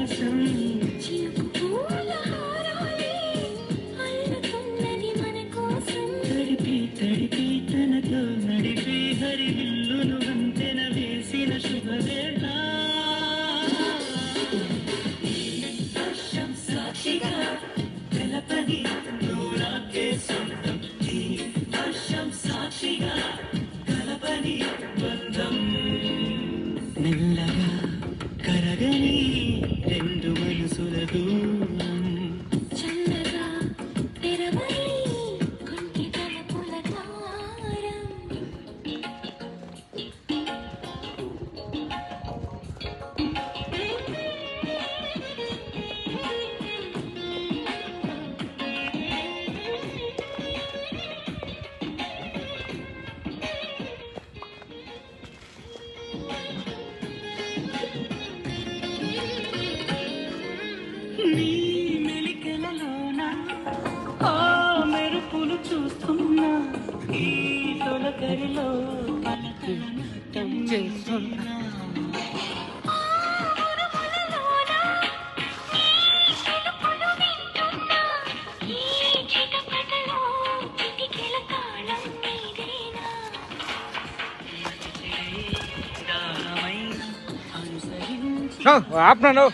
విలాసం తడిపి తడిపి తనతో నడిపి హరివిల్లును వంతెన వేసిన శుభవేళ సాక్షిగా తెలపని నూరాకే సొంతం ఈ వర్షం సాక్షిగా కలపని బంధం మెల్లగా కరగని రెండు మనసుల దూరం చల్లగా తెరవని కొంటి తలుపుల ద్వారం నీ మెలికలలోన ఆ మెరుపులు చూస్తున్నా ఈ తొలకరిలో పలకలనట్టం చేస్తున్నా దాహమైన అనుసరించి आप ना लो